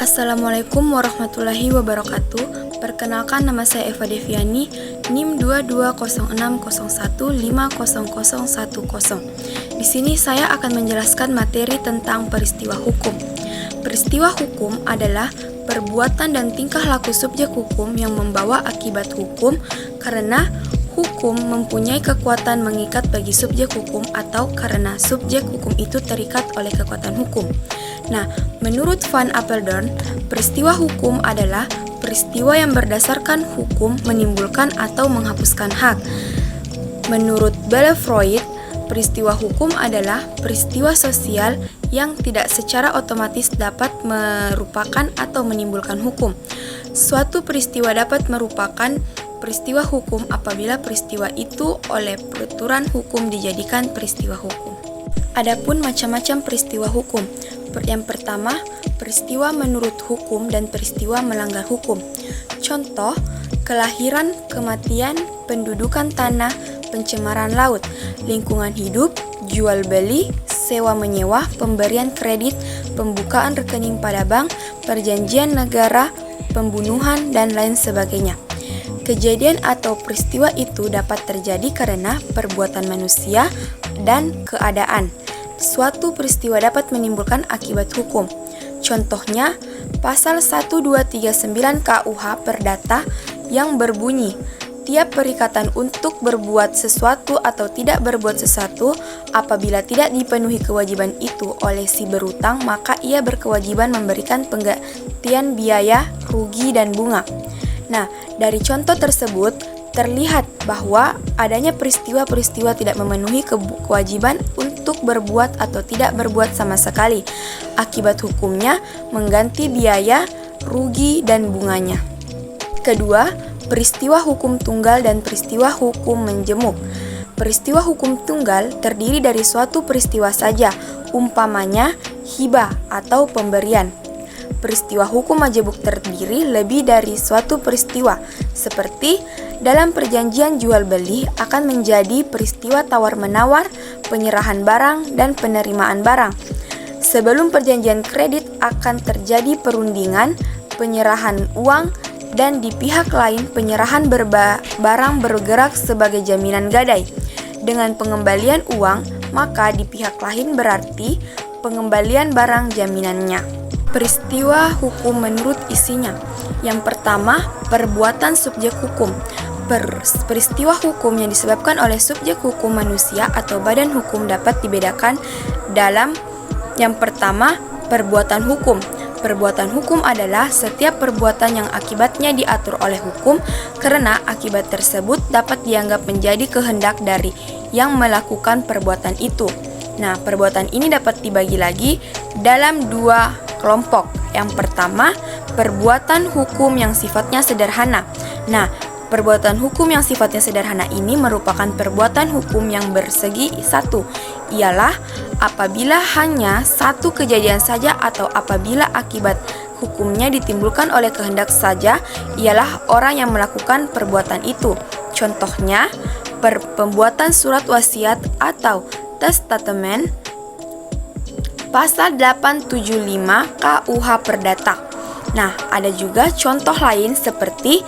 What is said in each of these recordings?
Assalamualaikum warahmatullahi wabarakatuh. Perkenalkan, nama saya Eva Deviani, NIM 220601500010. Di sini saya akan menjelaskan materi tentang peristiwa hukum. Peristiwa hukum adalah perbuatan dan tingkah laku subjek hukum yang membawa akibat hukum karena hukum mempunyai kekuatan mengikat bagi subjek hukum atau karena subjek hukum itu terikat oleh kekuatan hukum. Nah, menurut Van Apeldoorn, peristiwa hukum adalah peristiwa yang berdasarkan hukum menimbulkan atau menghapuskan hak. Menurut Bellevoet, peristiwa hukum adalah peristiwa sosial yang tidak secara otomatis dapat merupakan atau menimbulkan hukum. Suatu peristiwa dapat merupakan peristiwa hukum apabila peristiwa itu oleh peraturan hukum dijadikan peristiwa hukum. Adapun macam-macam peristiwa hukum. Yang pertama, peristiwa menurut hukum dan peristiwa melanggar hukum. Contoh, kelahiran, kematian, pendudukan tanah, pencemaran laut, lingkungan hidup, jual beli, sewa menyewa, pemberian kredit, pembukaan rekening pada bank, perjanjian negara, pembunuhan, dan lain sebagainya. Kejadian atau peristiwa itu dapat terjadi karena perbuatan manusia dan keadaan. Suatu peristiwa dapat menimbulkan akibat hukum. Contohnya, pasal 1239 KUH Perdata yang berbunyi, tiap perikatan untuk berbuat sesuatu atau tidak berbuat sesuatu, apabila tidak dipenuhi kewajiban itu oleh si berutang, maka ia berkewajiban memberikan penggantian biaya, rugi, dan bunga. Nah, dari contoh tersebut terlihat bahwa adanya peristiwa-peristiwa tidak memenuhi kewajiban untuk berbuat atau tidak berbuat sama sekali. Akibat hukumnya mengganti biaya, rugi, dan bunganya. Kedua, peristiwa hukum tunggal dan peristiwa hukum menjemuk. Peristiwa hukum tunggal terdiri dari suatu peristiwa saja, umpamanya hibah atau pemberian. Peristiwa hukum majemuk terdiri lebih dari suatu peristiwa, seperti dalam perjanjian jual beli akan menjadi peristiwa tawar-menawar, penyerahan barang, dan penerimaan barang. Sebelum perjanjian kredit akan terjadi perundingan, penyerahan uang, dan di pihak lain penyerahan barang bergerak sebagai jaminan gadai. Dengan pengembalian uang, maka di pihak lain berarti pengembalian barang jaminannya. Peristiwa hukum menurut isinya. Yang pertama, perbuatan subjek hukum. Peristiwa hukum yang disebabkan oleh subjek hukum manusia atau badan hukum dapat dibedakan dalam yang pertama, perbuatan hukum. Perbuatan hukum adalah setiap perbuatan yang akibatnya diatur oleh hukum karena akibat tersebut dapat dianggap menjadi kehendak dari yang melakukan perbuatan itu. Nah, perbuatan ini dapat dibagi lagi dalam dua kelompok. Yang pertama, perbuatan hukum yang sifatnya sederhana. Nah, perbuatan hukum yang sifatnya sederhana ini merupakan perbuatan hukum yang bersegi satu, ialah apabila hanya satu kejadian saja atau apabila akibat hukumnya ditimbulkan oleh kehendak saja, ialah orang yang melakukan perbuatan itu. Contohnya, pembuatan surat wasiat atau testamen, pasal 875 KUH Perdata. Nah, ada juga contoh lain seperti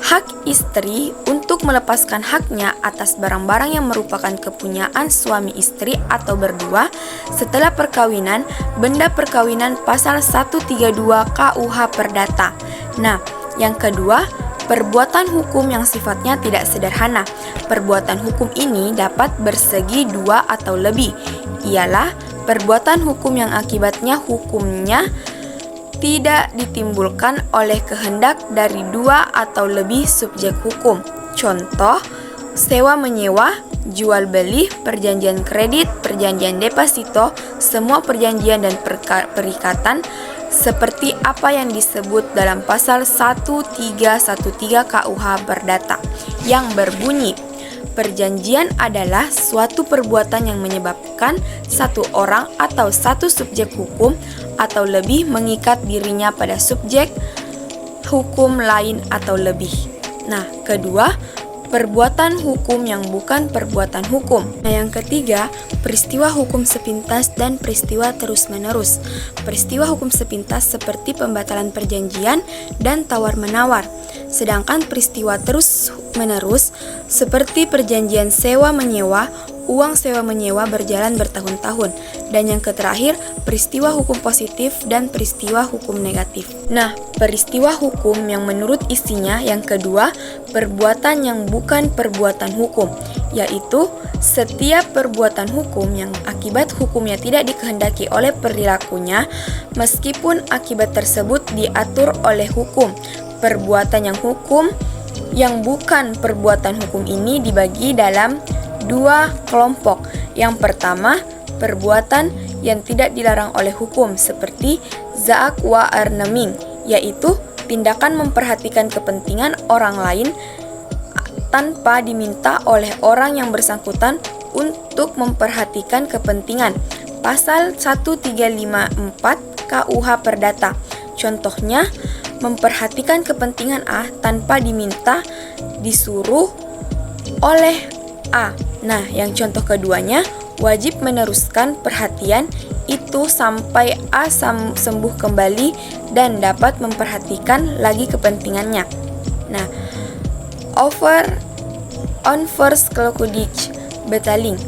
hak istri untuk melepaskan haknya atas barang-barang yang merupakan kepunyaan suami istri atau berdua setelah perkawinan, benda perkawinan pasal 132 KUH Perdata. Nah, yang kedua, perbuatan hukum yang sifatnya tidak sederhana. Perbuatan hukum ini dapat bersegi dua atau lebih, ialah perbuatan hukum yang akibatnya hukumnya tidak ditimbulkan oleh kehendak dari dua atau lebih subjek hukum. Contoh, sewa menyewa, jual beli, perjanjian kredit, perjanjian deposito, semua perjanjian dan perikatan seperti apa yang disebut dalam pasal 1313 KUH Perdata yang berbunyi, perjanjian adalah suatu perbuatan yang menyebabkan satu orang atau satu subjek hukum atau lebih mengikat dirinya pada subjek hukum lain atau lebih. Nah, kedua, perbuatan hukum yang bukan perbuatan hukum. Nah, yang ketiga, peristiwa hukum sepintas dan peristiwa terus-menerus. Peristiwa hukum sepintas seperti pembatalan perjanjian dan tawar-menawar. Sedangkan peristiwa terus-menerus seperti perjanjian sewa-menyewa, uang sewa-menyewa berjalan bertahun-tahun. Dan yang terakhir, peristiwa hukum positif dan peristiwa hukum negatif. Nah, peristiwa hukum yang menurut isinya yang kedua, perbuatan yang bukan perbuatan hukum, yaitu setiap perbuatan hukum yang akibat hukumnya tidak dikehendaki oleh perilakunya, meskipun akibat tersebut diatur oleh hukum. Perbuatan yang hukum yang bukan perbuatan hukum ini dibagi dalam dua kelompok. Yang pertama, perbuatan yang tidak dilarang oleh hukum seperti zaak wa arneming, yaitu tindakan memperhatikan kepentingan orang lain tanpa diminta oleh orang yang bersangkutan untuk memperhatikan kepentingan. Pasal 1354 KUH Perdata. Contohnya, memperhatikan kepentingan A tanpa diminta disuruh oleh A. Nah, yang contoh keduanya, wajib meneruskan perhatian itu sampai A sembuh kembali dan dapat memperhatikan lagi kepentingannya. Nah, onverskilligheid betaling,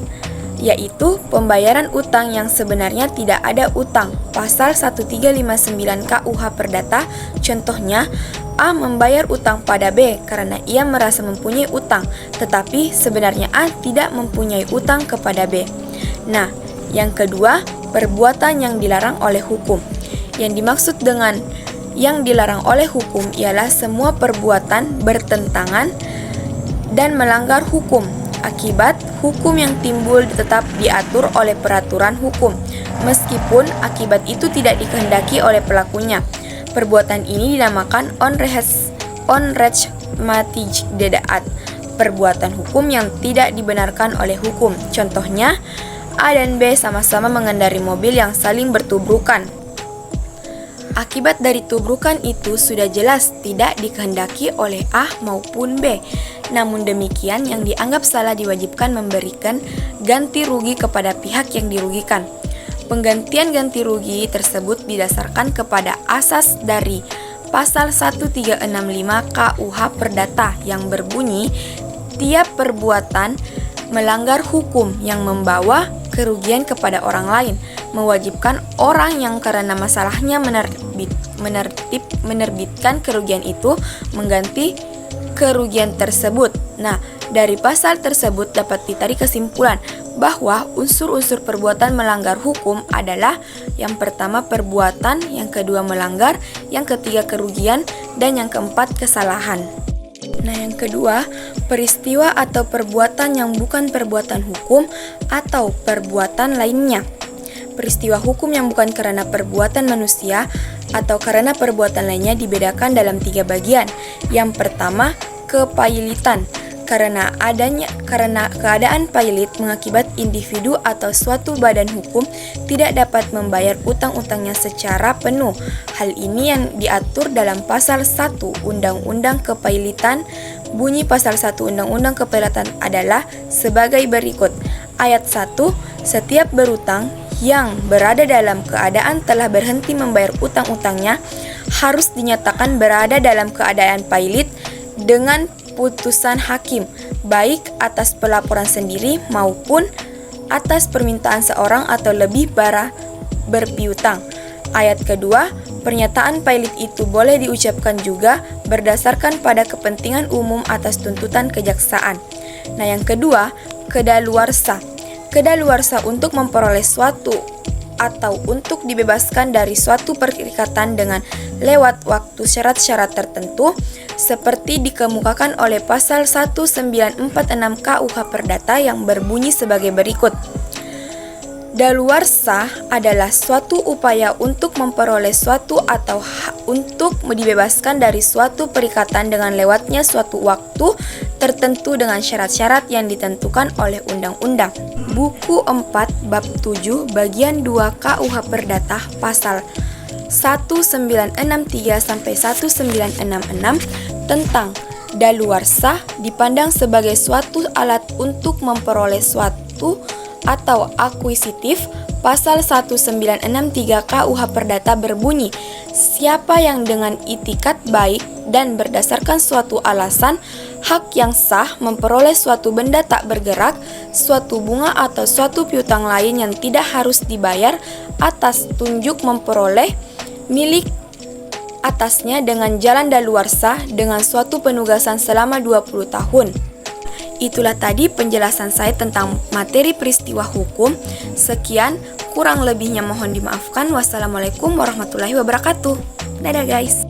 yaitu pembayaran utang yang sebenarnya tidak ada utang. Pasal 1359 KUH Perdata. Contohnya, A membayar utang pada B karena ia merasa mempunyai utang, tetapi sebenarnya A tidak mempunyai utang kepada B. Nah, yang kedua, perbuatan yang dilarang oleh hukum. Yang dimaksud dengan yang dilarang oleh hukum ialah semua perbuatan bertentangan dan melanggar hukum. Akibat hukum yang timbul tetap diatur oleh peraturan hukum, meskipun akibat itu tidak dikehendaki oleh pelakunya. Perbuatan ini dinamakan onrechtmatigheid, perbuatan hukum yang tidak dibenarkan oleh hukum. Contohnya, A dan B sama-sama mengendari mobil yang saling bertubrukan. Akibat dari tubrukan itu sudah jelas tidak dikehendaki oleh A maupun B. Namun demikian, yang dianggap salah diwajibkan memberikan ganti rugi kepada pihak yang dirugikan. Penggantian ganti rugi tersebut didasarkan kepada asas dari pasal 1365 KUH Perdata yang berbunyi, tiap perbuatan melanggar hukum yang membawa kerugian kepada orang lain, mewajibkan orang yang karena masalahnya menerbitkan kerugian itu mengganti kerugian tersebut. Nah, dari pasal tersebut dapat ditarik kesimpulan bahwa unsur-unsur perbuatan melanggar hukum adalah yang pertama perbuatan, yang kedua melanggar, yang ketiga kerugian, dan yang keempat kesalahan. Nah, yang kedua, peristiwa atau perbuatan yang bukan perbuatan hukum atau perbuatan lainnya. Peristiwa hukum yang bukan karena perbuatan manusia atau karena perbuatan lainnya dibedakan dalam 3 bagian. Yang pertama, kepailitan. Karena keadaan pailit mengakibat individu atau suatu badan hukum tidak dapat membayar utang-utangnya secara penuh. Hal ini yang diatur dalam pasal 1 Undang-Undang Kepailitan. Bunyi pasal 1 Undang-Undang Kepailitan adalah sebagai berikut. Ayat 1, setiap berutang yang berada dalam keadaan telah berhenti membayar utang-utangnya harus dinyatakan berada dalam keadaan pailit dengan putusan hakim, baik atas pelaporan sendiri maupun atas permintaan seorang atau lebih berpiutang. Ayat kedua, pernyataan pailit itu boleh diucapkan juga berdasarkan pada kepentingan umum atas tuntutan kejaksaan. Nah, yang kedua, kedaluarsa. Kedaluarsa untuk memperoleh suatu atau untuk dibebaskan dari suatu perikatan dengan lewat waktu syarat-syarat tertentu seperti dikemukakan oleh pasal 1946 KUH Perdata yang berbunyi sebagai berikut. Daluarsa adalah suatu upaya untuk memperoleh suatu atau untuk dibebaskan dari suatu perikatan dengan lewatnya suatu waktu tertentu dengan syarat-syarat yang ditentukan oleh undang-undang. Buku 4 bab 7 bagian 2 KUH Perdata pasal 1963 sampai 1966 tentang Daluarsa dipandang sebagai suatu alat untuk memperoleh suatu atau akuisitif. Pasal 1963 KUH Perdata berbunyi, siapa yang dengan itikat baik dan berdasarkan suatu alasan hak yang sah memperoleh suatu benda tak bergerak, suatu bunga atau suatu piutang lain yang tidak harus dibayar atas tunjuk memperoleh milik atasnya dengan jalan daluarsa dengan suatu penugasan selama 20 tahun. Itulah tadi penjelasan saya tentang materi peristiwa hukum. Sekian, kurang lebihnya mohon dimaafkan. Wassalamualaikum warahmatullahi wabarakatuh. Dadah guys.